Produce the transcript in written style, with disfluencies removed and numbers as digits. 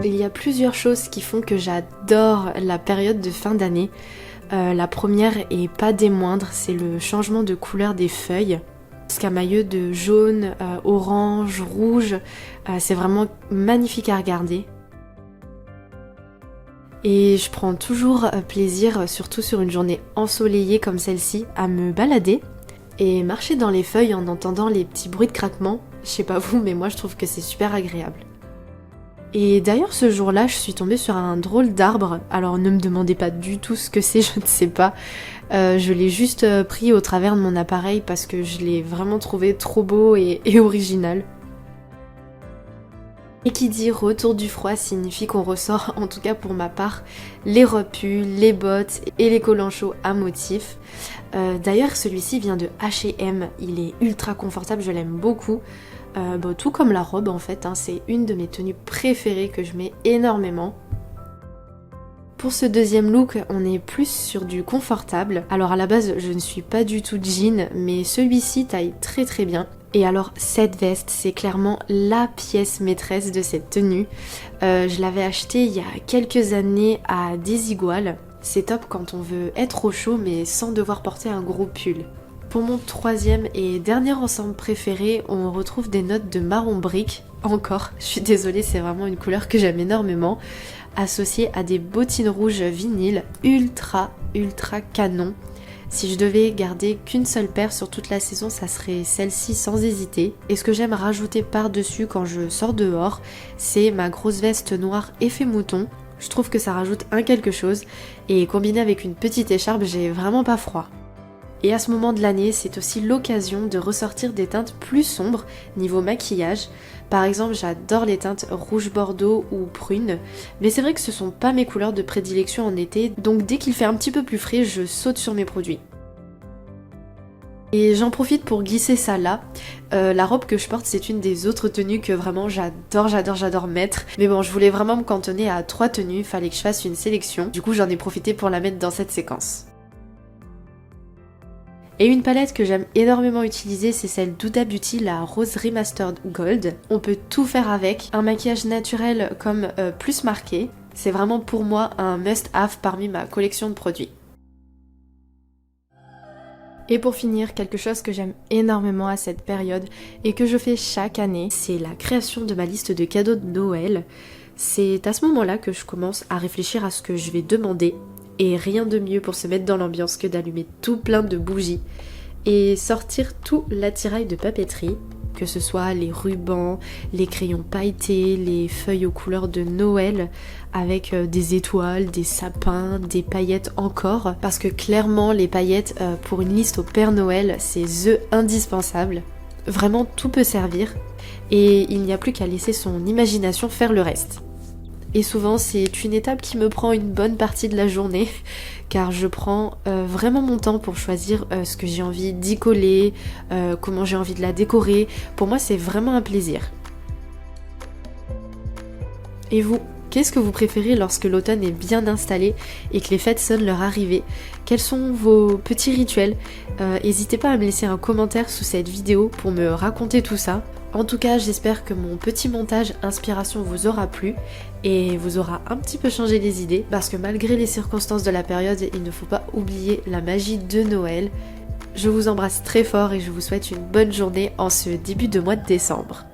Il y a plusieurs choses qui font que j'adore la période de fin d'année. La première et pas des moindres, c'est le changement de couleur des feuilles. Escamailleux de jaune, orange, rouge, c'est vraiment magnifique à regarder. Et je prends toujours plaisir, surtout sur une journée ensoleillée comme celle-ci, à me balader et marcher dans les feuilles en entendant les petits bruits de craquement. Je sais pas vous, mais moi je trouve que c'est super agréable. Et d'ailleurs ce jour-là, je suis tombée sur un drôle d'arbre. Alors ne me demandez pas du tout ce que c'est, je ne sais pas. Je l'ai juste pris au travers de mon appareil parce que je l'ai vraiment trouvé trop beau et original. Et qui dit retour du froid signifie qu'on ressort, en tout cas pour ma part, les repus, les bottes et les collants chauds à motifs. D'ailleurs celui-ci vient de H&M, il est ultra confortable, je l'aime beaucoup. Tout comme la robe en fait, c'est une de mes tenues préférées que je mets énormément. Pour ce deuxième look, on est plus sur du confortable. Alors à la base, je ne suis pas du tout jean, mais celui-ci taille très très bien. Et alors cette veste, c'est clairement la pièce maîtresse de cette tenue. Je l'avais achetée il y a quelques années à Desigual. C'est top quand on veut être au chaud mais sans devoir porter un gros pull. Pour mon troisième et dernier ensemble préféré, on retrouve des notes de marron brique. Encore, je suis désolée, c'est vraiment une couleur que j'aime énormément. Associée à des bottines rouges vinyle ultra canon. Si je devais garder qu'une seule paire sur toute la saison, ça serait celle-ci sans hésiter. Et ce que j'aime rajouter par-dessus quand je sors dehors, c'est ma grosse veste noire effet mouton. Je trouve que ça rajoute un quelque chose et combiné avec une petite écharpe, j'ai vraiment pas froid. Et à ce moment de l'année, c'est aussi l'occasion de ressortir des teintes plus sombres niveau maquillage. Par exemple, j'adore les teintes rouge bordeaux ou prune, mais c'est vrai que ce sont pas mes couleurs de prédilection en été, donc dès qu'il fait un petit peu plus frais, je saute sur mes produits. Et j'en profite pour glisser ça là. La robe que je porte, c'est une des autres tenues que vraiment j'adore mettre. Mais bon, je voulais vraiment me cantonner à 3 tenues, fallait que je fasse une sélection. Du coup, j'en ai profité pour la mettre dans cette séquence. Et une palette que j'aime énormément utiliser, c'est celle d'Huda Beauty, la Rose Remastered Gold. On peut tout faire avec, un maquillage naturel comme plus marqué. C'est vraiment pour moi un must-have parmi ma collection de produits. Et pour finir, quelque chose que j'aime énormément à cette période et que je fais chaque année, c'est la création de ma liste de cadeaux de Noël. C'est à ce moment-là que je commence à réfléchir à ce que je vais demander. Et rien de mieux pour se mettre dans l'ambiance que d'allumer tout plein de bougies et sortir tout l'attirail de papeterie, que ce soit les rubans, les crayons pailletés, les feuilles aux couleurs de Noël avec des étoiles, des sapins, des paillettes encore, parce que clairement les paillettes pour une liste au Père Noël, c'est the indispensable. Vraiment tout peut servir et il n'y a plus qu'à laisser son imagination faire le reste. Et souvent c'est une étape qui me prend une bonne partie de la journée car je prends vraiment mon temps pour choisir ce que j'ai envie d'y coller, comment j'ai envie de la décorer. Pour moi c'est vraiment un plaisir. Et vous, qu'est-ce que vous préférez lorsque l'automne est bien installé et que les fêtes sonnent leur arrivée? Quels sont vos petits rituels? N'hésitez pas à me laisser un commentaire sous cette vidéo pour me raconter tout ça. En tout cas, j'espère que mon petit montage inspiration vous aura plu et vous aura un petit peu changé les idées parce que malgré les circonstances de la période, il ne faut pas oublier la magie de Noël. Je vous embrasse très fort et je vous souhaite une bonne journée en ce début de mois de décembre.